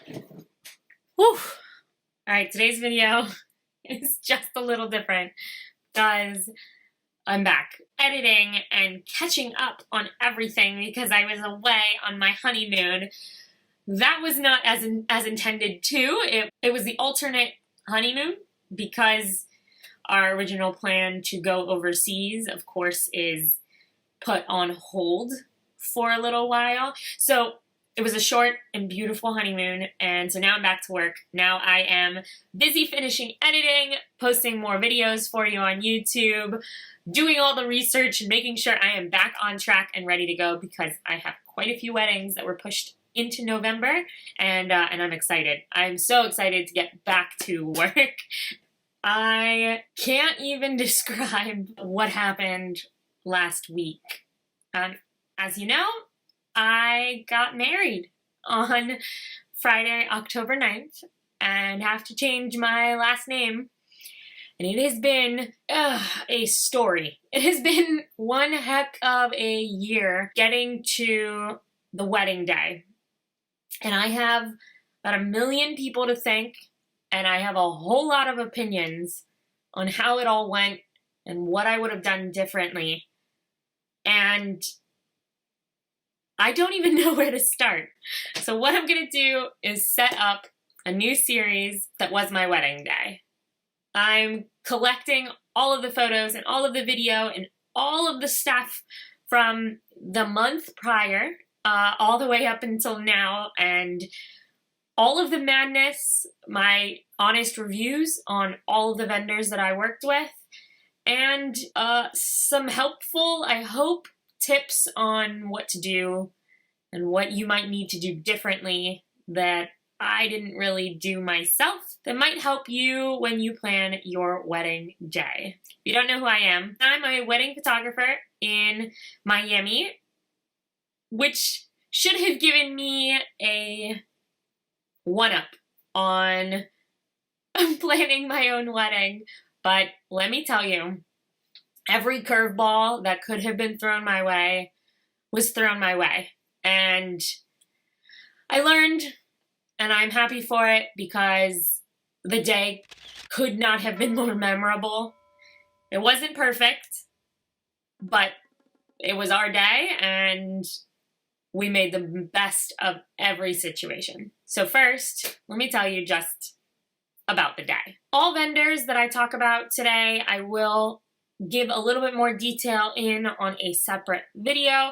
Whew. All right, today's video is just a little different because I'm back editing and catching up on everything because I was away on my honeymoon. That was not as intended to. It was the alternate honeymoon because our original plan to go overseas, of course, is put on hold for a little while. So it was a short and beautiful honeymoon, and so now I'm back to work. Now I am busy finishing editing, posting more videos for you on YouTube, doing all the research and making sure I am back on track and ready to go because I have quite a few weddings that were pushed into November, and I'm excited. I'm so excited to get back to work. I can't even describe what happened last week. As you know, I got married on Friday, October 9th, and have to change my last name. And it has been a story. It has been one heck of a year getting to the wedding day. And I have about 1 million people to thank, and I have a whole lot of opinions on how it all went and what I would have done differently. And I don't even know where to start. So what I'm gonna do is set up a new series that was my wedding day. I'm collecting all of the photos and all of the video and all of the stuff from the month prior, all the way up until now, and all of the madness, my honest reviews on all of the vendors that I worked with, and some helpful, I hope, tips on what to do and what you might need to do differently that I didn't really do myself that might help you when you plan your wedding day. If you don't know who I am, I'm a wedding photographer in Miami, which should have given me a one-up on planning my own wedding, but let me tell you, every curveball that could have been thrown my way was thrown my way. And I learned, and I'm happy for it because the day could not have been more memorable. It wasn't perfect, but it was our day, and we made the best of every situation. So first, let me tell you just about the day. All vendors that I talk about today, I will give a little bit more detail in on a separate video.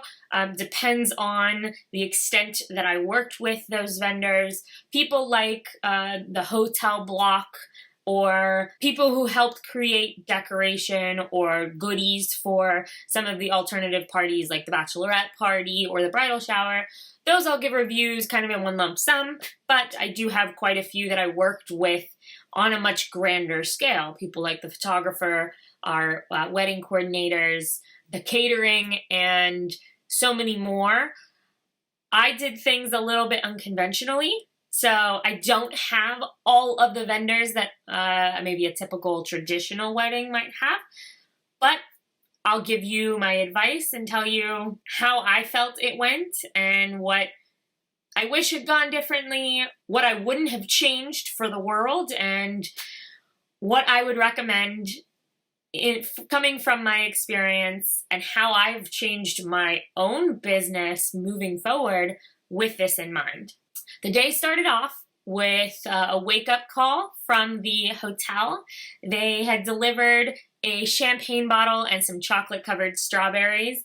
Depends on the extent that I worked with those vendors. People like the hotel block, or people who helped create decoration or goodies for some of the alternative parties like the bachelorette party or the bridal shower. Those I'll give reviews kind of in one lump sum, but I do have quite a few that I worked with on a much grander scale. People like the photographer, our wedding coordinators, the catering, and so many more. I did things a little bit unconventionally, so I don't have all of the vendors that maybe a typical traditional wedding might have, but I'll give you my advice and tell you how I felt it went and what I wish had gone differently, what I wouldn't have changed for the world, and what I would recommend coming from my experience and how I've changed my own business moving forward with this in mind. The day started off with a wake-up call from the hotel. They had delivered a champagne bottle and some chocolate-covered strawberries,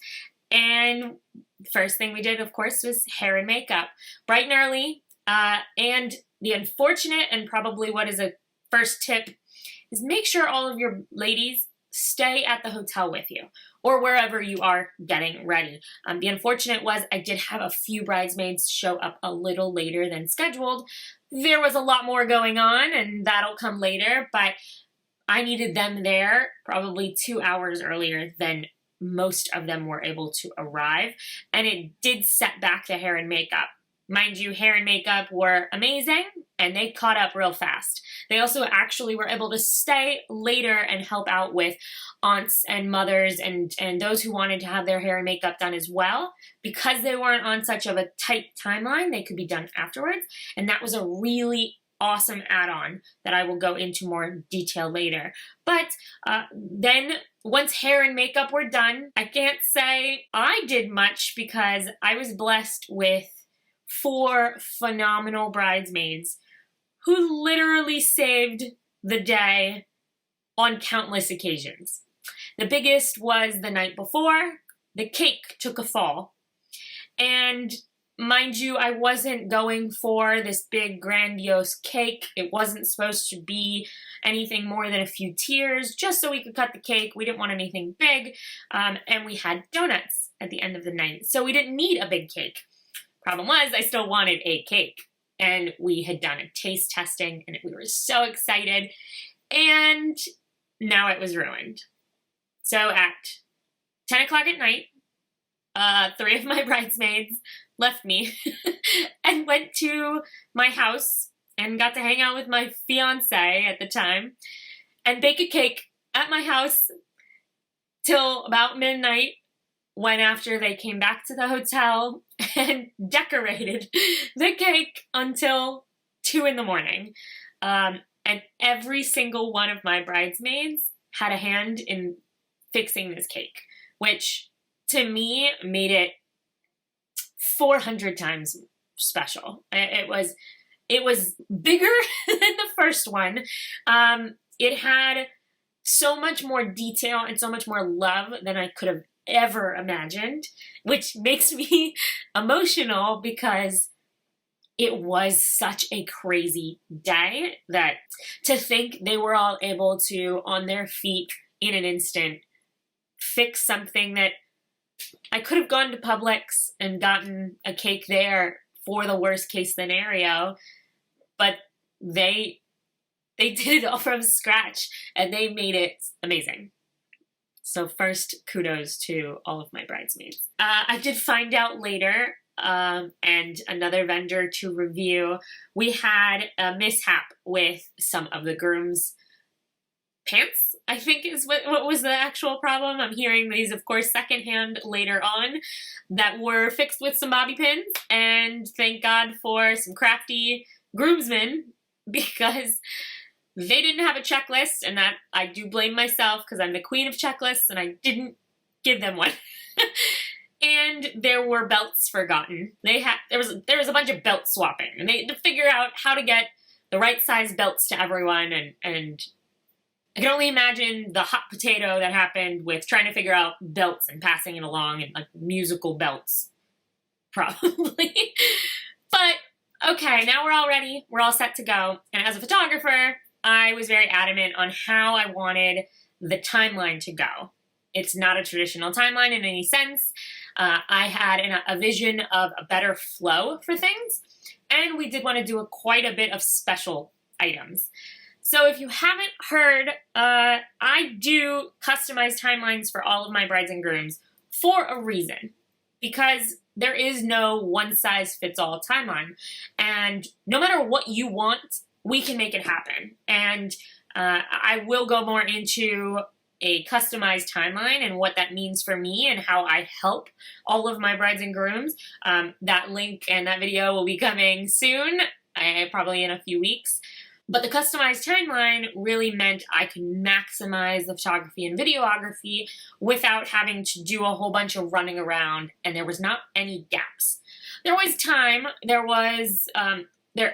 and first thing we did, of course, was hair and makeup. Bright and early, and the unfortunate and probably what is a first tip is make sure all of your ladies stay at the hotel with you or wherever you are getting ready. The unfortunate was I did have a few bridesmaids show up a little later than scheduled. There was a lot more going on, and that'll come later, but I needed them there probably 2 hours earlier than most of them were able to arrive, and it did set back the hair and makeup. Mind you, hair and makeup were amazing, and they caught up real fast. They also actually were able to stay later and help out with aunts and mothers and those who wanted to have their hair and makeup done as well. Because they weren't on such of a tight timeline, they could be done afterwards, and that was a really awesome add-on that I will go into more detail later. But then once hair and makeup were done, I can't say I did much because I was blessed with 4 phenomenal bridesmaids who literally saved the day on countless occasions. The biggest was the night before. The cake took a fall. And mind you, I wasn't going for this big grandiose cake. It wasn't supposed to be anything more than a few tiers, just so we could cut the cake. We didn't want anything big. And we had donuts at the end of the night, so we didn't need a big cake. Problem was, I still wanted a cake, and we had done a taste testing, and we were so excited, and now it was ruined. So at 10 o'clock at night, 3 of my bridesmaids left me and went to my house and got to hang out with my fiance at the time and bake a cake at my house till about midnight, when after they came back to the hotel and decorated the cake until 2 in the morning. And every single one of my bridesmaids had a hand in fixing this cake, which to me made it 400 times special. It was bigger than the first one. It had so much more detail and so much more love than I could have ever imagined, which makes me emotional because it was such a crazy day that to think they were all able to, on their feet in an instant, fix something that I could have gone to Publix and gotten a cake there for the worst case scenario, but they did it all from scratch and they made it amazing. So first, kudos to all of my bridesmaids. I did find out later, and another vendor to review, we had a mishap with some of the groom's pants, I think is what was the actual problem. I'm hearing these, of course, secondhand later on, that were fixed with some bobby pins, and thank God for some crafty groomsmen, because they didn't have a checklist, and that I do blame myself because I'm the queen of checklists and I didn't give them one. And there were belts forgotten. There was a bunch of belt swapping, and they had to figure out how to get the right size belts to everyone, and I can only imagine the hot potato that happened with trying to figure out belts and passing it along, and like musical belts, probably. But okay, now we're all ready. We're all set to go. And as a photographer, I was very adamant on how I wanted the timeline to go. It's not a traditional timeline in any sense. I had a vision of a better flow for things, and we did want to do quite a bit of special items. So if you haven't heard, I do customized timelines for all of my brides and grooms for a reason, because there is no one-size-fits-all timeline, and no matter what you want, we can make it happen. And I will go more into a customized timeline and what that means for me and how I help all of my brides and grooms. That link and that video will be coming soon, probably in a few weeks. But the customized timeline really meant I could maximize the photography and videography without having to do a whole bunch of running around, and there was not any gaps. There was time, there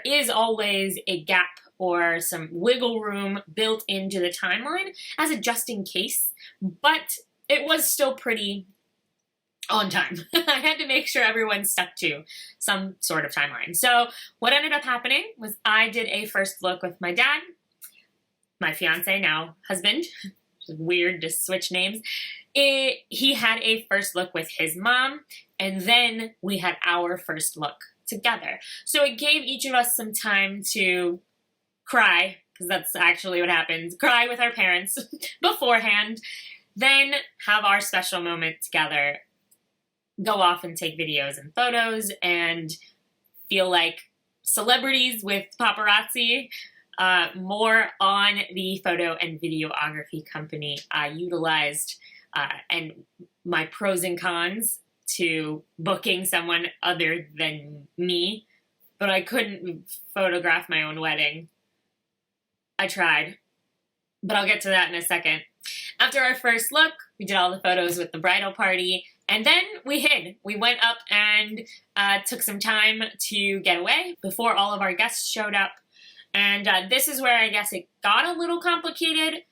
is always a gap or some wiggle room built into the timeline as a just in case, but it was still pretty on time. I had to make sure everyone stuck to some sort of timeline. So what ended up happening was I did a first look with my dad, my fiance, now husband. It's weird to switch names. He had a first look with his mom, and then we had our first look together. So it gave each of us some time to cry, because that's actually what happens, cry with our parents beforehand, then have our special moment together, go off and take videos and photos, and feel like celebrities with paparazzi. More on the photo and videography company I utilized and my pros and cons to booking someone other than me, but I couldn't photograph my own wedding. I tried, but I'll get to that in a second. After our first look, we did all the photos with the bridal party, and then we hid. We went up and took some time to get away before all of our guests showed up. And this is where I guess it got a little complicated.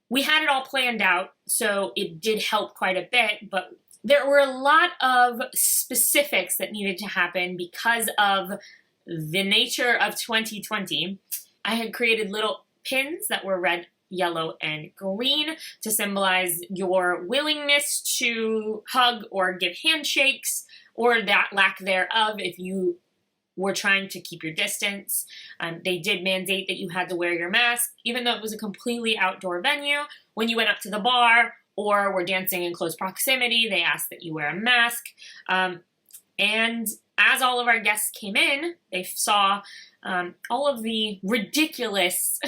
We had it all planned out, so it did help quite a bit, but there were a lot of specifics that needed to happen because of the nature of 2020. I had created little pins that were red, yellow, and green to symbolize your willingness to hug or give handshakes, or that lack thereof if you were trying to keep your distance. They did mandate that you had to wear your mask, even though it was a completely outdoor venue. When you went up to the bar or were dancing in close proximity, they asked that you wear a mask. And as all of our guests came in, they saw all of the ridiculous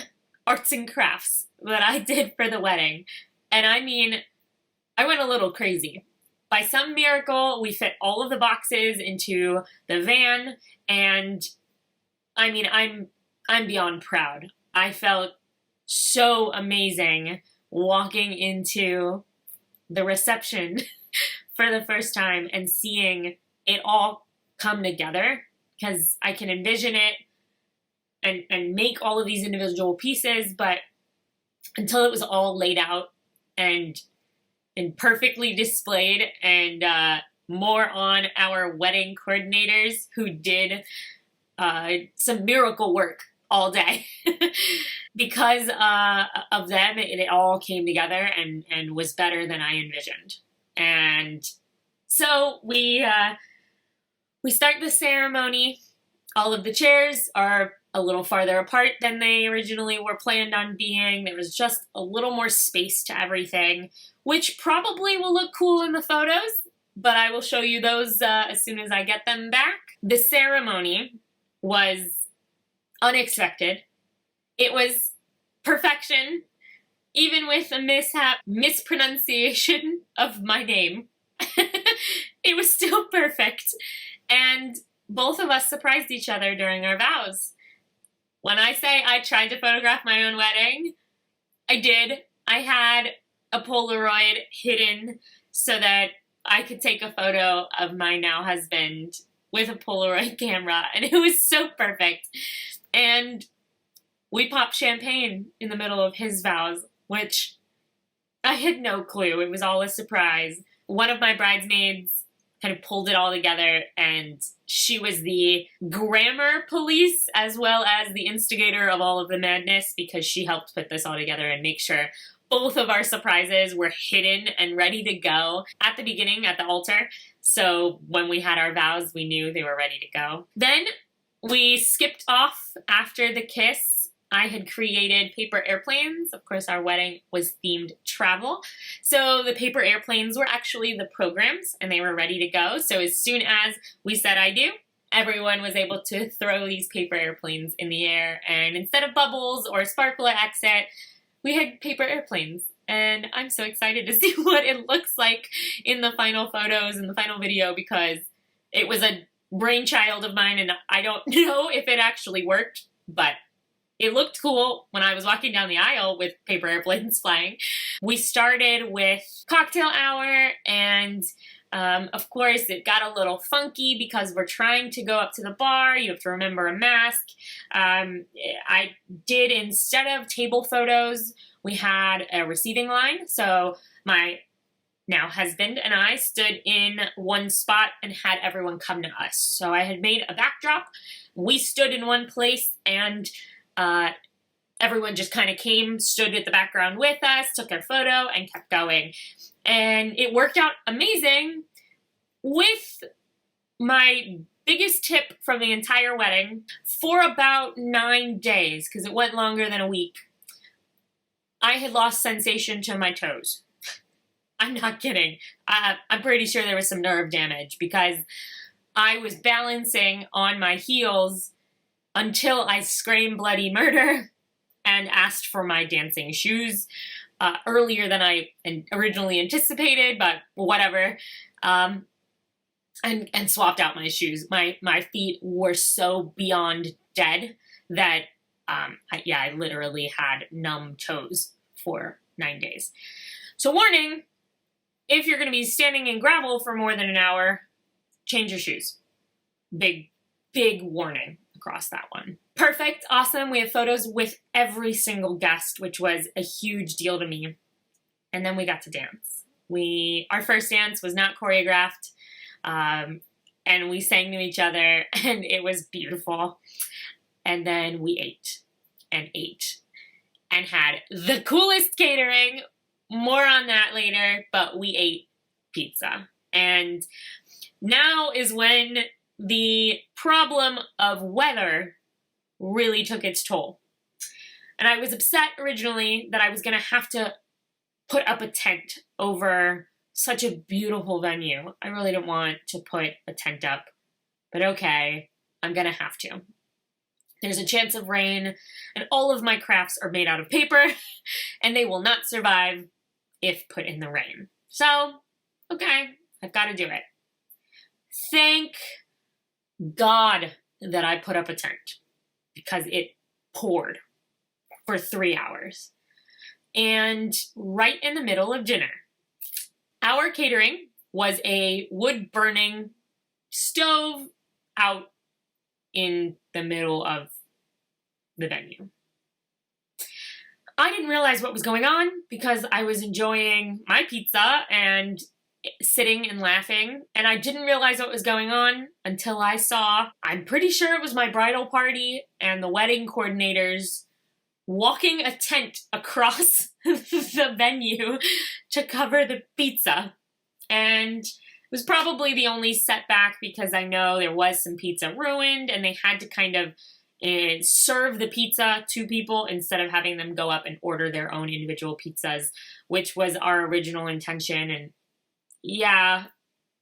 arts and crafts that I did for the wedding. And I mean, I went a little crazy. By some miracle, we fit all of the boxes into the van, and I mean, I'm beyond proud. I felt so amazing walking into the reception for the first time and seeing it all come together, because I can envision it and make all of these individual pieces, but until it was all laid out and perfectly displayed, and more on our wedding coordinators who did some miracle work all day. Because of them, it all came together and was better than I envisioned. And so we start the ceremony. All of the chairs are a little farther apart than they originally were planned on being. There was just a little more space to everything, which probably will look cool in the photos, but I will show you those as soon as I get them back. The ceremony was unexpected. It was perfection, even with a mispronunciation of my name. It was still perfect, and both of us surprised each other during our vows. When I say I tried to photograph my own wedding, I did. I had a Polaroid hidden so that I could take a photo of my now husband with a Polaroid camera, and it was so perfect. And we popped champagne in the middle of his vows, which I had no clue. It was all a surprise. One of my bridesmaids kind of pulled it all together, and she was the grammar police as well as the instigator of all of the madness, because she helped put this all together and make sure both of our surprises were hidden and ready to go at the beginning at the altar. So when we had our vows, we knew they were ready to go. Then we skipped off after the kiss. I had created paper airplanes. Of course, our wedding was themed travel. So the paper airplanes were actually the programs, and they were ready to go. So as soon as we said I do, everyone was able to throw these paper airplanes in the air. And instead of bubbles or sparkle at exit, we had paper airplanes. And I'm so excited to see what it looks like in the final photos and the final video, because it was a brainchild of mine, and I don't know if it actually worked, but it looked cool when I was walking down the aisle with paper airplanes flying. We started with cocktail hour, and of course it got a little funky because we're trying to go up to the bar. You have to remember a mask. I did, instead of table photos, we had a receiving line. So my now husband and I stood in one spot and had everyone come to us. So I had made a backdrop. We stood in one place, and everyone just kind of came, stood at the background with us, took their photo, and kept going. And it worked out amazing, with my biggest tip from the entire wedding. For about 9 days, because it went longer than a week, I had lost sensation to my toes. I'm not kidding. I'm pretty sure there was some nerve damage, because I was balancing on my heels until I screamed bloody murder and asked for my dancing shoes earlier than I originally anticipated, but whatever. And swapped out my shoes. My feet were so beyond dead that I literally had numb toes for 9 days. So warning, if you're going to be standing in gravel for more than an hour, change your shoes. Big warning across that one. Perfect, awesome. We have photos with every single guest, which was a huge deal to me. And then we got to dance. Our first dance was not choreographed, and we sang to each other, and it was beautiful. And then we ate and had the coolest catering. More on that later, but we ate pizza. And now is when the problem of weather really took its toll. And I was upset originally that I was going to have to put up a tent over such a beautiful venue. I really didn't want to put a tent up, but okay, I'm going to have to. There's a chance of rain, and all of my crafts are made out of paper, and they will not survive if put in the rain. So, okay, I've got to do it. Thank God that I put up a tent, because it poured for 3 hours. And right in the middle of dinner, our catering was a wood-burning stove out in the middle of the venue. I didn't realize what was going on because I was enjoying my pizza and sitting and laughing, and I didn't realize what was going on until I saw, I'm pretty sure it was my bridal party and the wedding coordinators walking a tent across the venue to cover the pizza. And it was probably the only setback because I know there was some pizza ruined and they had to kind of serve the pizza to people instead of having them go up and order their own individual pizzas, which was our original intention. And yeah,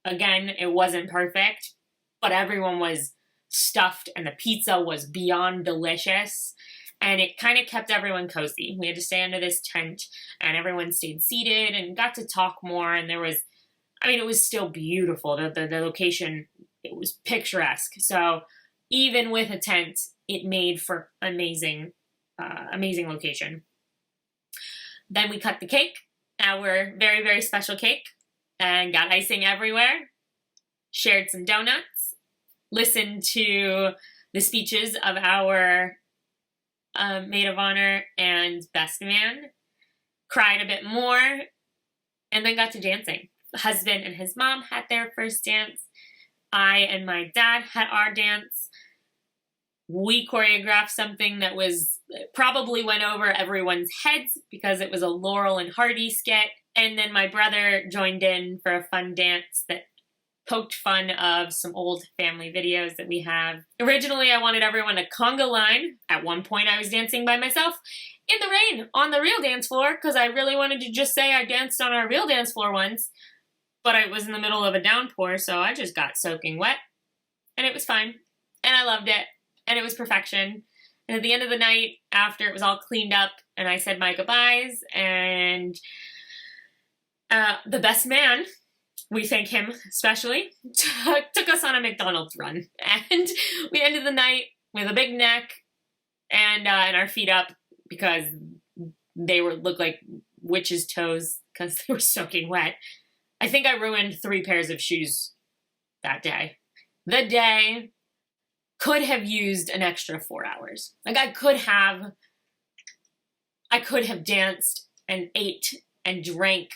again, it wasn't perfect, but everyone was stuffed and the pizza was beyond delicious. And it kind of kept everyone cozy. We had to stay under this tent and everyone stayed seated and got to talk more. And there was, it was still beautiful. The location, it was picturesque. So even with a tent, it made for amazing location. Then we cut the cake, our very, very special cake, and got icing everywhere. Shared some donuts. Listened to the speeches of our maid of honor and best man. Cried a bit more, and then got to dancing. The husband and his mom had their first dance. I and my dad had our dance. We choreographed something that probably went over everyone's heads because it was a Laurel and Hardy skit. And then my brother joined in for a fun dance that poked fun of some old family videos that we have. Originally, I wanted everyone to conga line. At one point, I was dancing by myself in the rain on the real dance floor because I really wanted to just say I danced on our real dance floor once. But I was in the middle of a downpour, so I just got soaking wet. And it was fine. And I loved it. And it was perfection. And at the end of the night, after it was all cleaned up, and I said my goodbyes, and the best man, we thank him especially, took us on a McDonald's run. And we ended the night with a big neck and our feet up because they looked like witches' toes because they were soaking wet. I think I ruined 3 pairs of shoes that day. The day could have used an extra 4 hours. Like I could have danced and ate and drank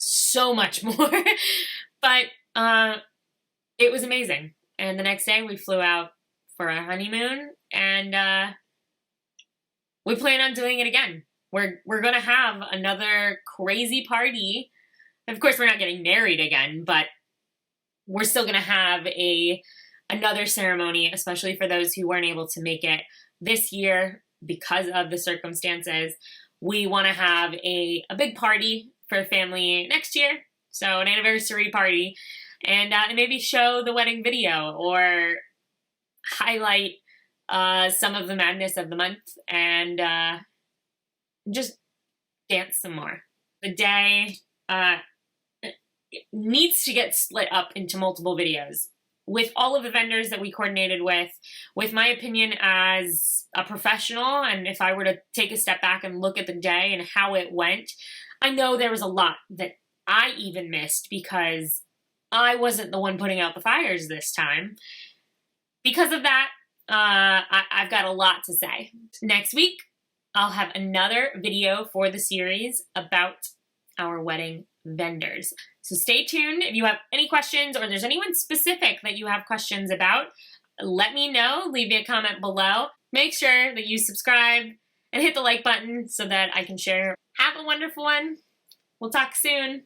so much more, but it was amazing. And the next day we flew out for a honeymoon, and we plan on doing it again. We're gonna have another crazy party. Of course, we're not getting married again, but we're still gonna have another ceremony, especially for those who weren't able to make it this year because of the circumstances. We want to have a big party for the family next year. So an anniversary party and maybe show the wedding video or highlight some of the madness of the month and just dance some more. The day needs to get split up into multiple videos with all of the vendors that we coordinated with my opinion as a professional, and if I were to take a step back and look at the day and how it went, I know there was a lot that I even missed because I wasn't the one putting out the fires this time. Because of that, I've got a lot to say. Next week, I'll have another video for the series about our wedding vendors. So stay tuned. If you have any questions or there's anyone specific that you have questions about, let me know. Leave me a comment below. Make sure that you subscribe and hit the like button so that I can share. Have a wonderful one. We'll talk soon.